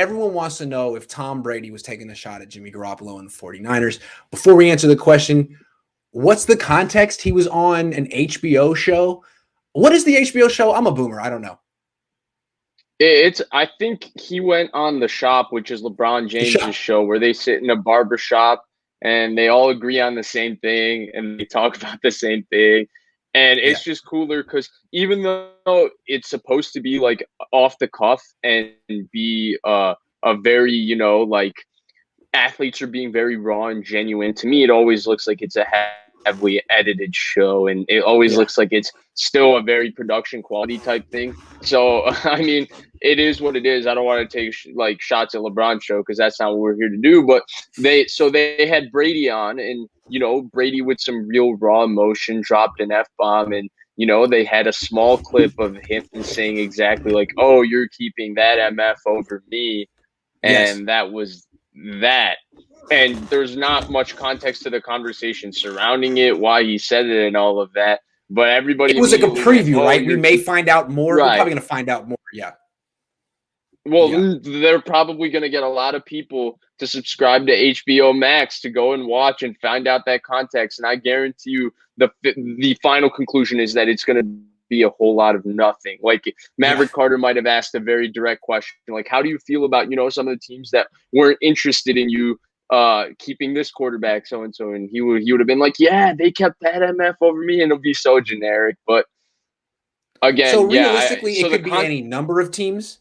everyone wants to know if Tom Brady was taking a shot at Jimmy Garoppolo and the 49ers. Before we answer the question, what's the context? He was on an HBO show. What is the HBO show? I'm a boomer. I don't know. I think he went on The Shop, which is LeBron James's show, where they sit in a barber shop and they all agree on the same thing and they talk about the same thing. And it's just cooler because even though it's supposed to be like off the cuff and be a very, like athletes are being very raw and genuine, to me, it always looks like it's a heavily edited show, and it always looks like it's still a very production quality type thing. So, I mean, it is what it is. I don't want to take shots at LeBron's show because that's not what we're here to do. But they had Brady on, and Brady with some real raw emotion dropped an F-bomb, and they had a small clip of him saying exactly like, "Oh, you're keeping that MF over me," and that was that. And there's not much context to the conversation surrounding it, why he said it and all of that. But everybody, it was like a preview, right? We may find out more. Right. We're probably going to find out more. Yeah. Well, they're probably going to get a lot of people to subscribe to HBO Max to go and watch and find out that context. And I guarantee you the final conclusion is that it's going to be a whole lot of nothing. Like Maverick Carter might have asked a very direct question, like, how do you feel about, some of the teams that weren't interested in you keeping this quarterback so-and-so? And he would have been like, yeah, they kept that MF over me, and it'll be so generic. But again, so realistically, it could be any number of teams.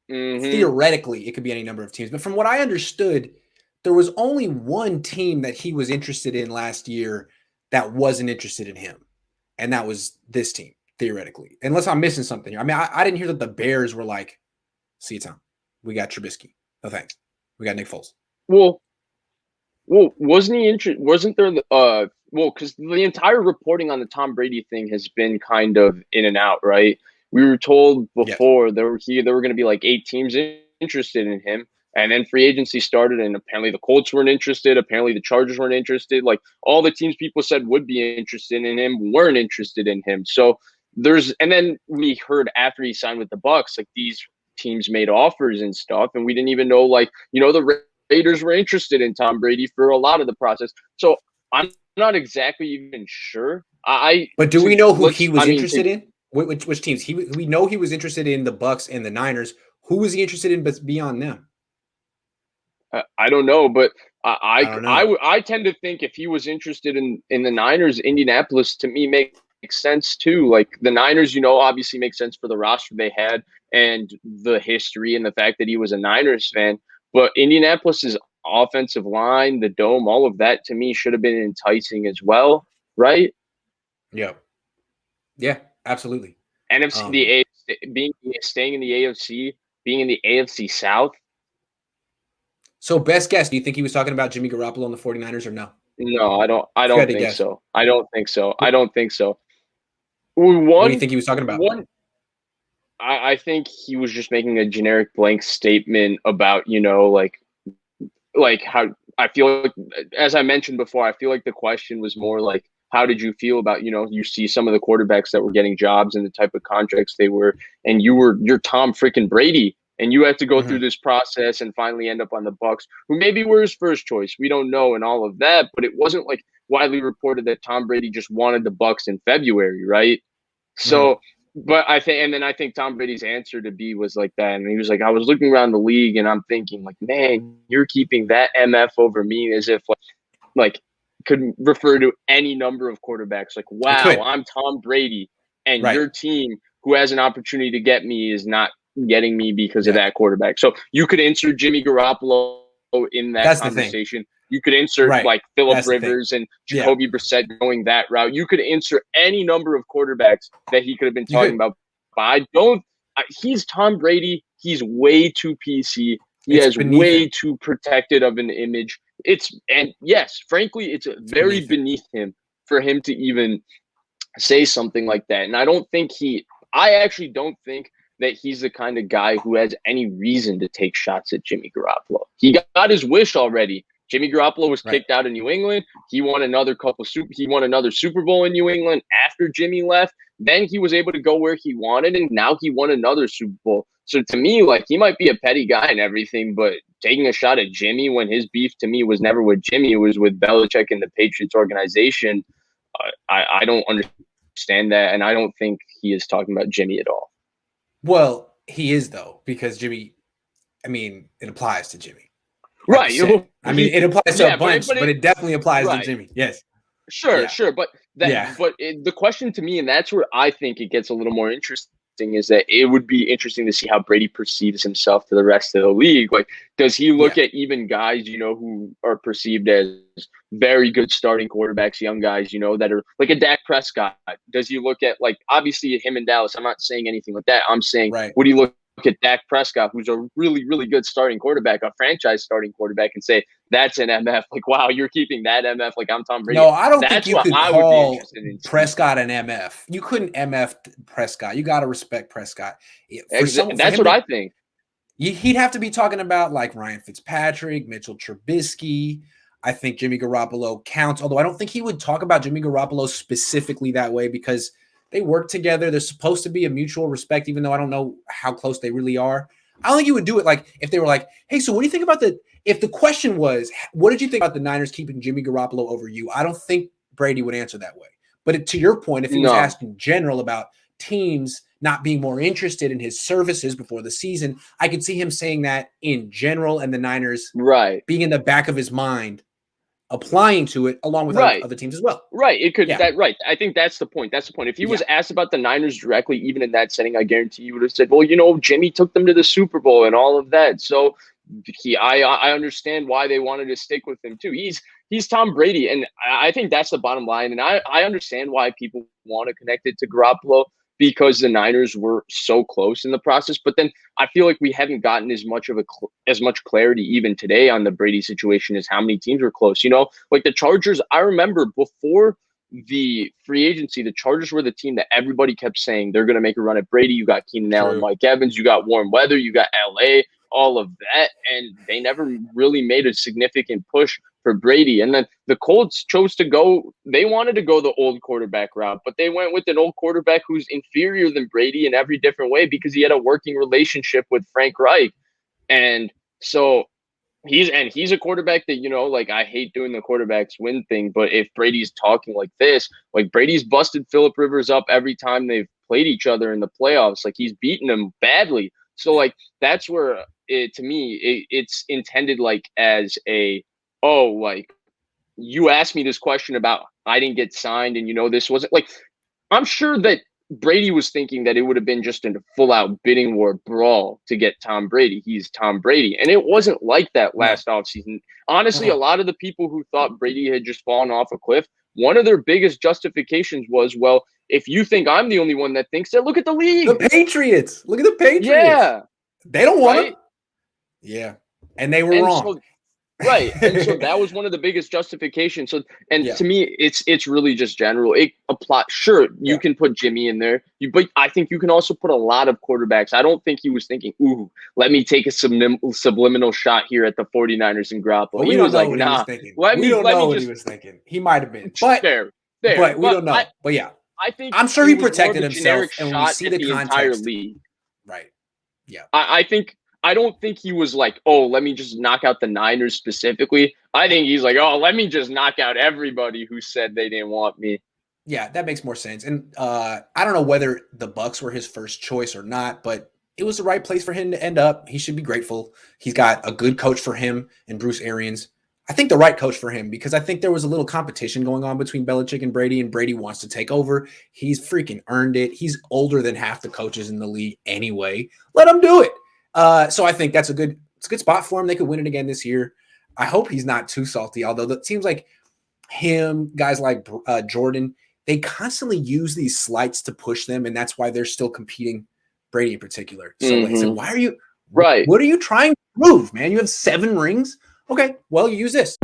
Theoretically, it could be any number of teams. But from what I understood, there was only one team that he was interested in last year that wasn't interested in him. And that was this team, theoretically. Unless I'm missing something here. I mean, I didn't hear that the Bears were like, see you, Tom. We got Trubisky. No thanks. We got Nick Foles. Well, wasn't he interested? Wasn't there because the entire reporting on the Tom Brady thing has been kind of in and out, right? We were told before there were going to be like 8 teams interested in him, and then free agency started, and apparently the Colts weren't interested. Apparently the Chargers weren't interested. Like all the teams people said would be interested in him weren't interested in him. So and then we heard after he signed with the Bucs, like these teams made offers and stuff, and we didn't even know, like, the Raiders were interested in Tom Brady for a lot of the process. So I'm not exactly even sure. But do we know who he was interested in? Which teams? We know he was interested in the Bucs and the Niners. Who was he interested in beyond them? I don't know, but I tend to think if he was interested in the Niners, Indianapolis to me makes sense too. Like the Niners, obviously makes sense for the roster they had and the history and the fact that he was a Niners fan. But Indianapolis's offensive line, the dome, all of that to me should have been enticing as well, right? Yeah. Yeah, absolutely. NFC, staying in the AFC, being in the AFC South. So best guess, do you think he was talking about Jimmy Garoppolo and the 49ers or no? No, I don't think so. I don't think so. What do you think he was talking about? I think he was just making a generic blank statement about, like how I feel like, as I mentioned before, I feel like the question was more like, how did you feel about, you see some of the quarterbacks that were getting jobs and the type of contracts they were, and you're Tom freaking Brady, and you had to go through this process and finally end up on the Bucs, who maybe were his first choice. We don't know, and all of that, but it wasn't like widely reported that Tom Brady just wanted the Bucs in February, right? So, but I think Tom Brady's answer to B was like that, and he was like, I was looking around the league and I'm thinking, like, man, you're keeping that MF over me, as if like could refer to any number of quarterbacks. Like, wow, I'm Tom Brady, and your team, who has an opportunity to get me, is not getting me because of that quarterback. So you could insert Jimmy Garoppolo in that conversation. You could insert like Phillip Rivers and Jacoby Brissett going that route. You could insert any number of quarterbacks that he could have been talking about. But he's Tom Brady. He's way too PC. He has way too protected of an image. Frankly, it's very beneath him for him to even say something like that. And I actually don't think that he's the kind of guy who has any reason to take shots at Jimmy Garoppolo. He got his wish already. Jimmy Garoppolo was kicked out of New England. He won another Super Bowl in New England after Jimmy left. Then he was able to go where he wanted, and now he won another Super Bowl. So to me, like, he might be a petty guy and everything, but taking a shot at Jimmy when his beef to me was never with Jimmy, it was with Belichick and the Patriots organization. I don't understand that, and I don't think he is talking about Jimmy at all. Well, he is though, because Jimmy. I mean, it applies to Jimmy. Like Right. you said. I mean, it applies to a bunch, but it definitely applies to right. Jimmy. Yes. Sure, Yeah. sure, but Yeah. the question to me, and that's where I think it gets a little more interesting, is that it would be interesting to see how Brady perceives himself to the rest of the league. Like, does he look Yeah. at even guys, who are perceived as very good starting quarterbacks, young guys, that are like a Dak Prescott? Does he look at, like, obviously him in Dallas? I'm not saying anything like that. I'm saying, Right. would he look at Dak Prescott, who's a really, really good starting quarterback, a franchise starting quarterback, and say, that's an MF? Like, wow, you're keeping that MF? Like, I'm Tom Brady. No, I don't think That's you what could I would be call interested in seeing. Prescott an MF. You couldn't MF Prescott. You got to respect Prescott. That's what I think. He'd have to be talking about like Ryan Fitzpatrick, Mitchell Trubisky. I think Jimmy Garoppolo counts, although I don't think he would talk about Jimmy Garoppolo specifically that way because they work together. There's supposed to be a mutual respect, even though I don't know how close they really are. I don't think you would do it like if they were like, hey, so what do you think about if the question was, what did you think about the Niners keeping Jimmy Garoppolo over you? I don't think Brady would answer that way. But to your point, if he was asked in general about teams not being more interested in his services before the season, I could see him saying that in general and the Niners being in the back of his mind, applying to it along with other teams as well. Right. It could right. I think that's the point. That's the point. If he was asked about the Niners directly, even in that setting, I guarantee you would have said, well, Jimmy took them to the Super Bowl and all of that. So I understand why they wanted to stick with him too. He's Tom Brady. And I think that's the bottom line. And I understand why people want to connect it to Garoppolo, because the Niners were so close in the process. But then I feel like we haven't gotten as much clarity even today on the Brady situation as how many teams were close. Like the Chargers, I remember before the free agency, the Chargers were the team that everybody kept saying they're going to make a run at Brady. You got Keenan Allen, Mike Evans, you got Warren Weather, you got LA, all of that. And they never really made a significant push for Brady. And then the Colts chose to go, they wanted to go the old quarterback route, but they went with an old quarterback who's inferior than Brady in every different way because he had a working relationship with Frank Reich. And so he's a quarterback that, like, I hate doing the quarterbacks win thing, but if Brady's talking like this, like Brady's busted Phillip Rivers up every time they've played each other in the playoffs, like he's beaten him badly. So like, that's where to me, it's intended like as like, you asked me this question about I didn't get signed and this wasn't like, I'm sure that Brady was thinking that it would have been just a full-out bidding war brawl to get Tom Brady. He's Tom Brady. And it wasn't like that last offseason. Honestly, a lot of the people who thought Brady had just fallen off a cliff, one of their biggest justifications was, well, if you think I'm the only one that thinks that, look at the league. The Patriots. Look at the Patriots. Yeah. They don't want him. Yeah. And they were wrong. So, right. And so that was one of the biggest justifications. So, to me, it's really just general. It applies. Sure, you can put Jimmy in there, but I think you can also put a lot of quarterbacks. I don't think he was thinking, ooh, let me take a subliminal shot here at the 49ers and Garoppolo. Well, we don't know what he was thinking. We don't know what he was thinking. He might have been. But, but we don't know. But yeah. I think I'm sure he protected himself. And when we see the context. Entire league. Right. Yeah. I don't think he was like, oh, let me just knock out the Niners specifically. I think he's like, oh, let me just knock out everybody who said they didn't want me. Yeah, that makes more sense. And I don't know whether the Bucks were his first choice or not, but it was the right place for him to end up. He should be grateful. He's got a good coach for him and Bruce Arians. I think the right coach for him, because I think there was a little competition going on between Belichick and Brady wants to take over. He's freaking earned it. He's older than half the coaches in the league anyway. Let him do it. So I think it's a good spot for him. They could win it again this year. I hope he's not too salty, although it seems like him, guys like Jordan, they constantly use these slights to push them, and that's why they're still competing, Brady in particular. So like, so why are you – right? What are you trying to prove, man? You have 7 rings? Okay, well, you use this.